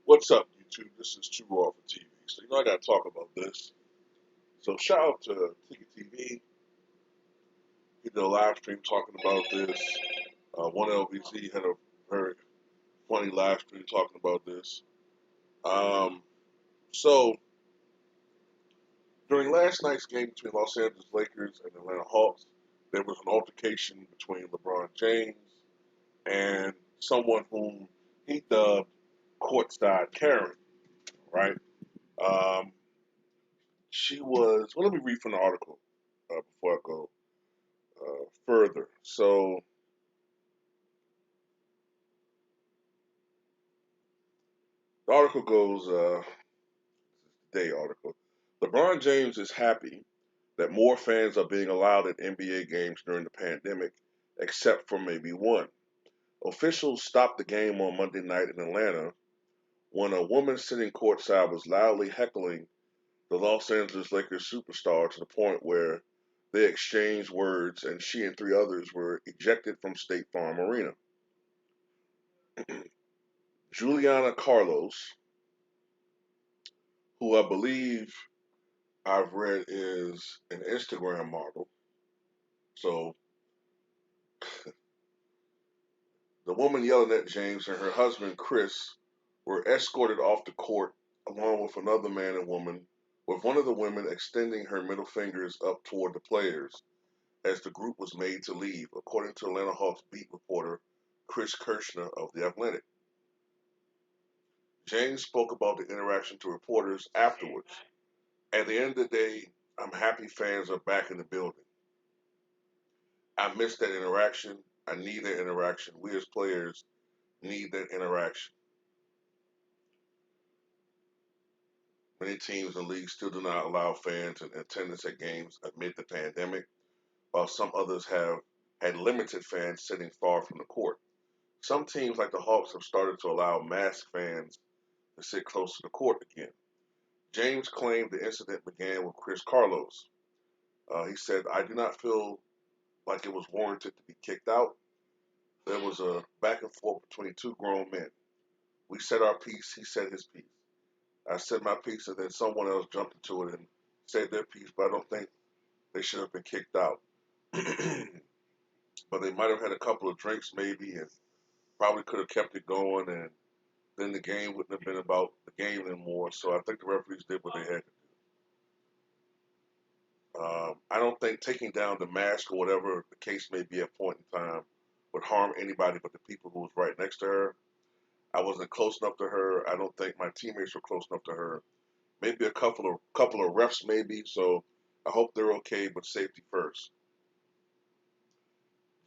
What's up, YouTube? This is Too Raw for TV. So, I got to talk about this. So, shout out to Ticket TV. He did a live stream talking about this. One LVZ had a very funny live stream talking about this. Um, so, during last night's game between Los Angeles Lakers and Atlanta Hawks, there was an altercation between LeBron James and someone whom he dubbed Courtside Karen, right? Um, she was, well, let me read from the article before I go further. So the article goes, day article. LeBron James is happy that more fans are being allowed at NBA games during the pandemic, except for maybe one. Officials stopped the game on Monday night in Atlanta when a woman sitting courtside was loudly heckling the Los Angeles Lakers superstar to the point where they exchanged words and she and three others were ejected from State Farm Arena. Juliana Carlos, who I believe I've read is an Instagram model. So the woman yelling at James and her husband Chris were escorted off the court along with another man and woman, with one of the women extending her middle fingers up toward the players as the group was made to leave, according to Atlanta Hawks beat reporter Chris Kirschner of The Athletic. James spoke about the interaction to reporters afterwards. At the end of the day, I'm happy fans are back in the building. I miss that interaction. I need that interaction. We as players need that interaction. Many teams and leagues still do not allow fans in attendance at games amid the pandemic, while some others have had limited fans sitting far from the court. Some teams, like the Hawks, have started to allow masked fans to sit close to the court again. James claimed the incident began with Chris Carlos. He said, I do not feel like it was warranted to be kicked out. There was a back and forth between two grown men. We said our piece, he said his piece. I said my piece, and then someone else jumped into it and said their piece, but I don't think they should have been kicked out. But they might have had a couple of drinks maybe and probably could have kept it going, and then the game wouldn't have been about the game anymore. So I think the referees did what they had to do. I don't think taking down the mask or whatever the case may be at a point in time would harm anybody but the people who was right next to her. I wasn't close enough to her. I don't think my teammates were close enough to her. Maybe a couple of refs maybe. So I hope they're okay, but safety first.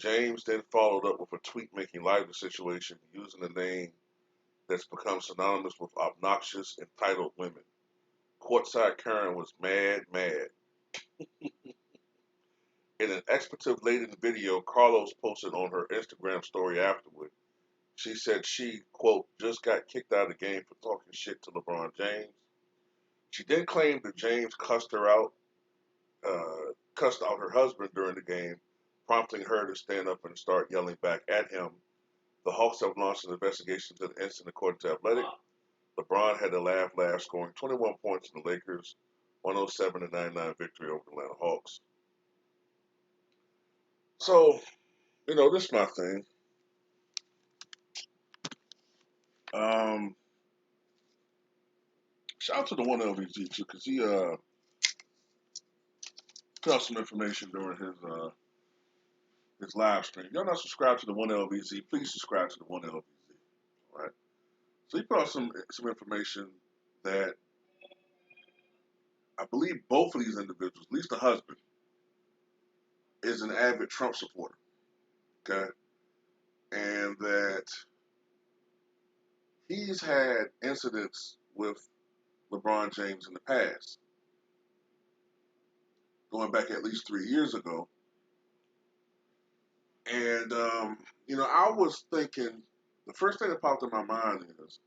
James then followed up with a tweet making light of the situation using a name that's become synonymous with obnoxious, entitled women. Courtside Karen was mad, mad. In an expletive-laden video Carlos posted on her Instagram story afterward, she said she, quote, just got kicked out of the game for talking shit to LeBron James. She then claimed that James cussed out her husband during the game, prompting her to stand up and start yelling back at him. The Hawks have launched an investigation into the incident, according to Athletic. LeBron had the laugh, scoring 21 points in the Lakers' 107-99 victory over the Atlanta Hawks. So, this is my thing. Um, Shout out to the one LVG too, because he put out some information during his live stream. If y'all not subscribed to the one LVZ, please subscribe to the one LVZ. Right. So he put out some information that I believe both of these individuals, at least the husband, is an avid Trump supporter. Okay, and that he's had incidents with LeBron James in the past, going back at least 3 years ago. And I was thinking the first thing that popped in my mind is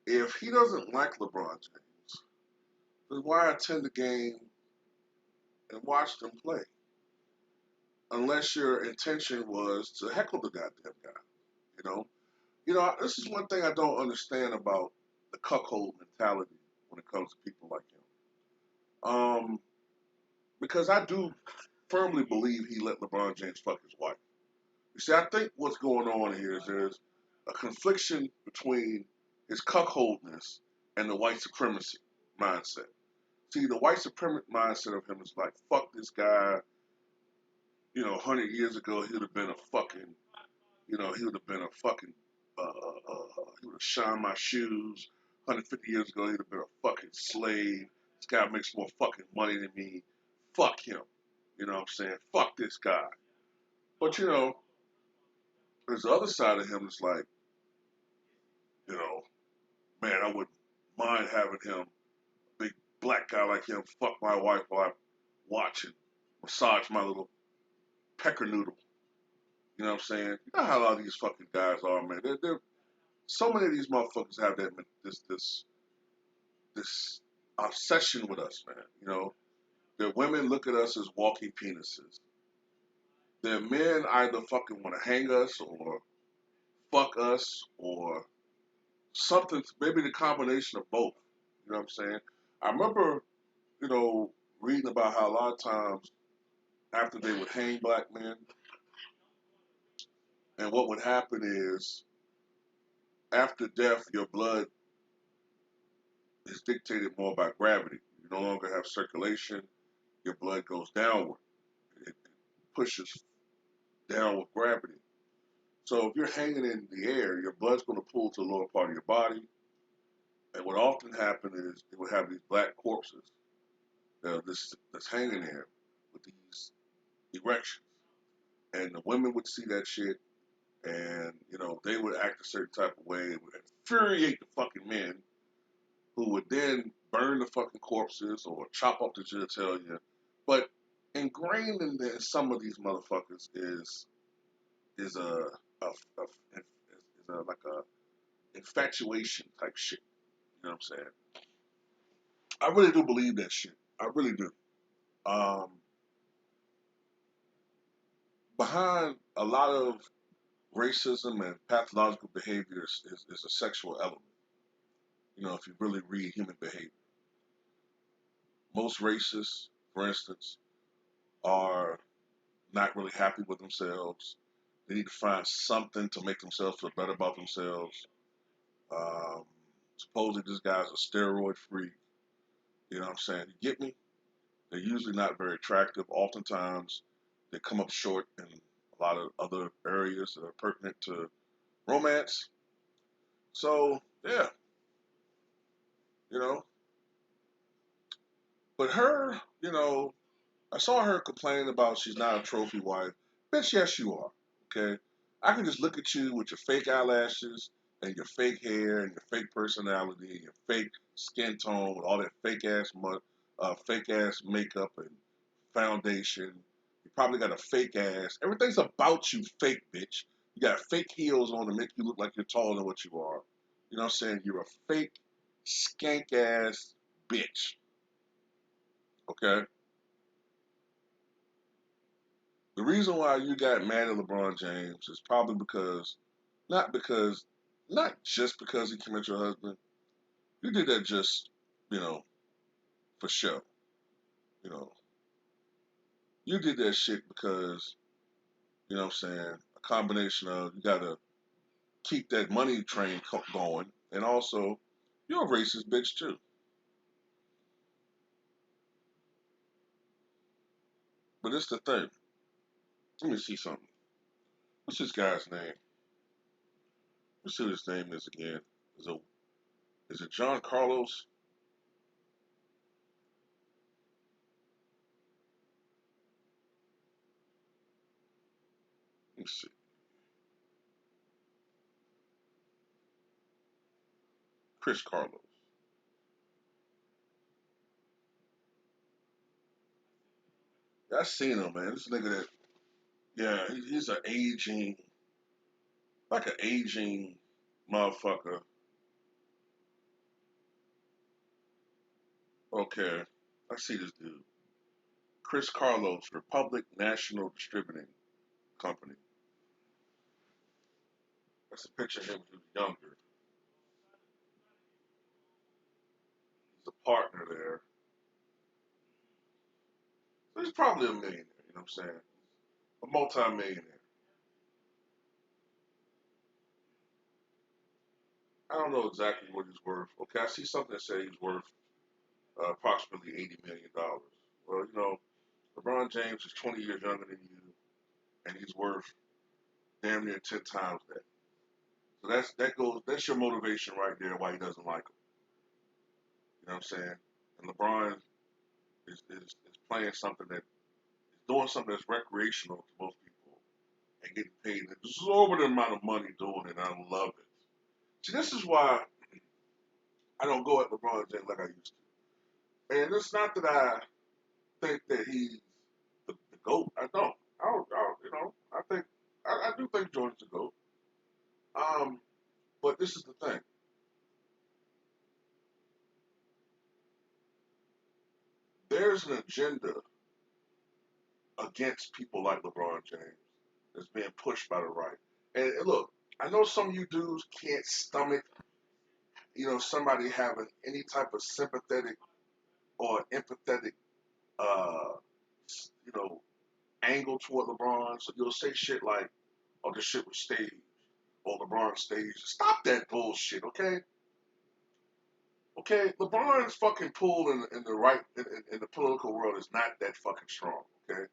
if he doesn't like LeBron James, then why attend the game and watch them play? Unless your intention was to heckle the goddamn guy, you know. This is one thing I don't understand about the cuckold mentality when it comes to people like him. Because I do firmly believe he let LeBron James fuck his wife. You see, I think what's going on here is there's a confliction between his cuckoldness and the white supremacy mindset. See, the white supremacy mindset of him is like, fuck this guy. 100 years ago, he would have been a fucking, he would have been a fucking, he would have shined my shoes. 150 years ago, he'd have been a fucking slave. This guy makes more fucking money than me. Fuck him. You know what I'm saying? Fuck this guy. But, there's the other side of him that's like, you know, man, I wouldn't mind having him, a big black guy like him, fuck my wife while I watch and massage my little pecker noodle. You know what I'm saying? You know how a lot of these fucking guys are, man. So many of these motherfuckers have this obsession with us, man. Their women look at us as walking penises. Their men either fucking want to hang us or fuck us or something, maybe the combination of both. You know what I'm saying? I remember, you know, reading about how a lot of times after they would hang black men, and what would happen is after death, your blood is dictated more by gravity. You no longer have circulation, your blood goes downward. It pushes down with gravity. So if you're hanging in the air, your blood's going to pull to the lower part of your body. And what often happens is they would have these black corpses that's hanging there with these erections. And the women would see that shit and, they would act a certain type of way. It would infuriate the fucking men who would then burn the fucking corpses or chop up the genitalia. But ingrained in some of these motherfuckers is like a infatuation type shit. You know what I'm saying? I really do believe that shit. I really do. Um, Behind a lot of racism and pathological behaviors is a sexual element. If you really read human behavior, most racists, for instance, are not really happy with themselves. They need to find something to make themselves feel better about themselves. Um, Supposedly this guy's a steroid freak. You know what I'm saying? You get me? They're usually not very attractive. Oftentimes, they come up short in a lot of other areas that are pertinent to romance. So, yeah, you know. But her, I saw her complaining about she's not a trophy wife. Bitch, yes, you are. Okay? I can just look at you with your fake eyelashes and your fake hair and your fake personality and your fake skin tone with all that fake ass makeup and foundation. You probably got a fake ass. Everything's about you fake, bitch. You got fake heels on to make you look like you're taller than what you are. You know what I'm saying? You're a fake, skank ass bitch. Okay? The reason why you got mad at LeBron James is probably not because, not just because he committed your husband. You did that just, you know, for show. You know, you did that shit because, what I'm saying, a combination of you got to keep that money train going, and also you're a racist bitch too. But it's the thing. Let me see something. What's this guy's name? Let's see what his name is again. Is it is it John Carlos? Let me see. Chris Carlos. Yeah, I seen him, man. This nigga that, yeah, he's an aging, like an aging motherfucker. Okay, I see this dude. Chris Carlos, Republic National Distributing Company. That's a picture of him when he was younger. partner there. So he's probably a millionaire. You know what I'm saying? A multi-millionaire. I don't know exactly what he's worth. Okay, I see something that says he's worth approximately $80 million. Well, LeBron James is 20 years younger than you, and he's worth damn near 10 times that. So that's your motivation right there why he doesn't like him. You know what I'm saying? And LeBron is playing something that is doing something that's recreational to most people and getting paid an exorbitant amount of money doing it. And I love it. See, this is why I don't go at LeBron James like I used to. And it's not that I think that he's the GOAT. I don't. I think I do think Jordan's the GOAT. Um, but this is the thing. There's an agenda against people like LeBron James that's being pushed by the right. And look, I know some of you dudes can't stomach, somebody having any type of sympathetic or empathetic, uh, you know, angle toward LeBron. So you'll say shit like, "Oh, this shit was staged," or "LeBron staged." Stop that bullshit, okay? Okay, LeBron's fucking pull in the right in the political world is not that fucking strong. Okay,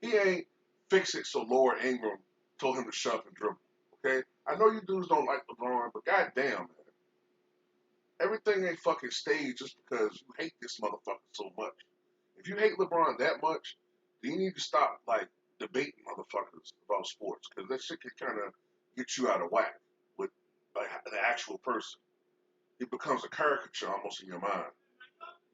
he ain't fix it so Laura Ingram told him to shove and dribble. Okay, I know you dudes don't like LeBron, but goddamn, man, everything ain't fucking staged just because you hate this motherfucker so much. If you hate LeBron that much, then you need to stop like debating motherfuckers about sports because that shit can kind of get you out of whack with like the actual person. It becomes a caricature almost in your mind.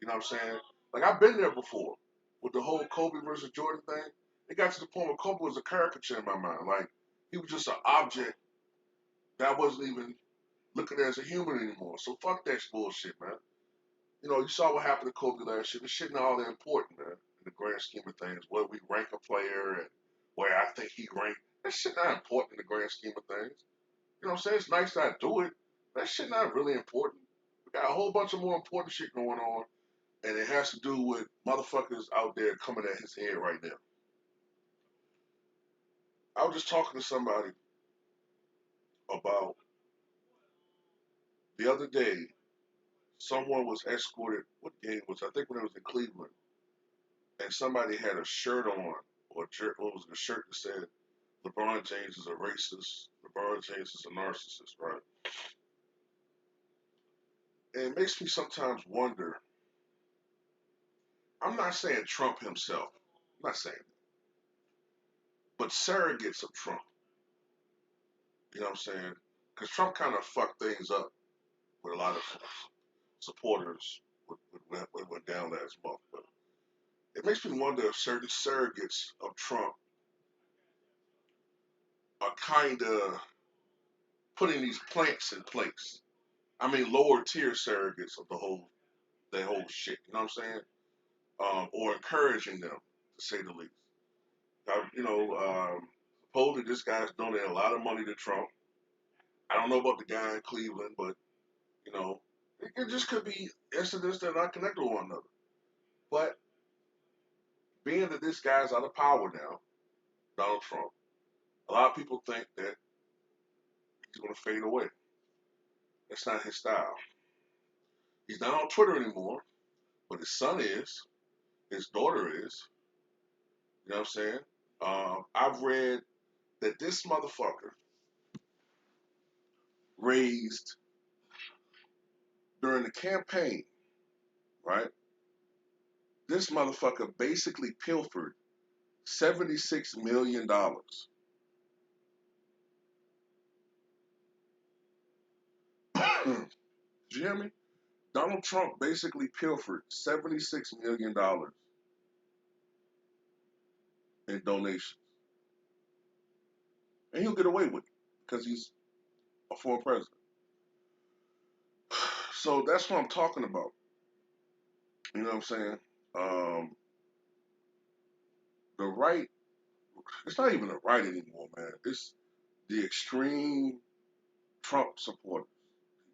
You know what I'm saying? Like I've been there before with the whole Kobe versus Jordan thing. It got to the point where Kobe was a caricature in my mind. Like he was just an object that I wasn't even looking at as a human anymore. So fuck that bullshit, man. You saw what happened to Kobe last year. This shit not all that important, man, in the grand scheme of things. Where we rank a player and where I think he ranked. That shit not important in the grand scheme of things. You know what I'm saying? It's nice that I do it. That shit not really important. We got a whole bunch of more important shit going on, and it has to do with motherfuckers out there coming at his head right now. I was just talking to somebody about the other day. Someone was escorted. What game was it? I think when it was in Cleveland, and somebody had a shirt on, or what was it, a shirt that said LeBron James is a racist. LeBron James is a narcissist, right? And it makes me sometimes wonder. I'm not saying Trump himself. I'm not saying that. But surrogates of Trump. You know what I'm saying? Because Trump kind of fucked things up with a lot of supporters what went down last month. But it makes me wonder if certain surrogates of Trump are kind of putting these planks in place. I mean, lower tier surrogates of the whole shit. You know what I'm saying? Or encouraging them, to say the least. Supposedly this guy's donating a lot of money to Trump. I don't know about the guy in Cleveland, but you know, it just could be incidents that are not connected to one another. But being that this guy's out of power now, Donald Trump, a lot of people think that he's going to fade away. That's not his style. He's not on Twitter anymore, but his son is, his daughter is. You know what I'm saying? I've read that this motherfucker raised during the campaign, right? This motherfucker basically pilfered $76 million. Did you hear me? Donald Trump basically pilfered $76 million in donations, and he'll get away with it because he's a former president. So that's what I'm talking about. You know what I'm saying? Um, the right, it's not even the right anymore, man. It's the extreme Trump supporters,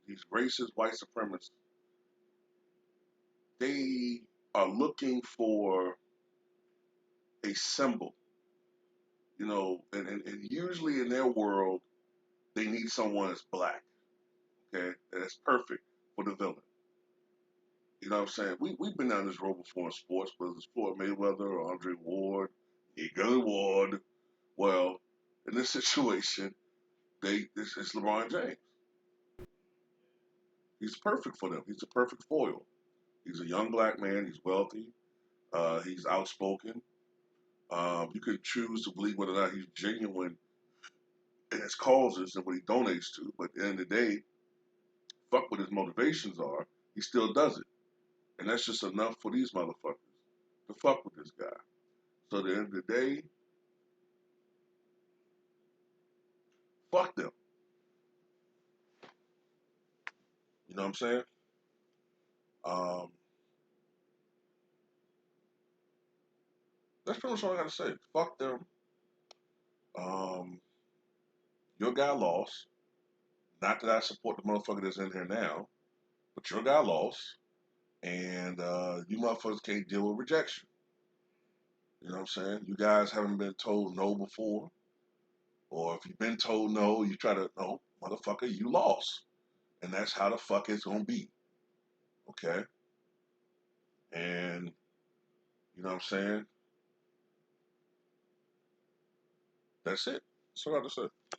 these racist white supremacists. they are looking for a symbol, and usually in their world, they need someone that's black, okay, that's perfect for the villain. You know what I'm saying? We've been down this road before in sports, whether it's Floyd Mayweather or Andre Ward, Eagle Ward. Well, in this situation, this is LeBron James. He's perfect for them. He's a perfect foil. He's a young black man. He's wealthy. He's outspoken. You can choose to believe whether or not he's genuine in his causes and what he donates to. But at the end of the day, fuck what his motivations are, he still does it. And that's just enough for these motherfuckers to fuck with this guy. So at the end of the day, fuck them. You know what I'm saying? Um, that's pretty much all I gotta say. Fuck them. Um, your guy lost. Not that I support the motherfucker that's in here now, but your guy lost. And you motherfuckers can't deal with rejection. You know what I'm saying? You guys haven't been told no before. Or if you've been told no, you try to, no, motherfucker, you lost. And that's how the fuck it's gonna be. Okay? And you know what I'm saying? That's it. That's what I have to say.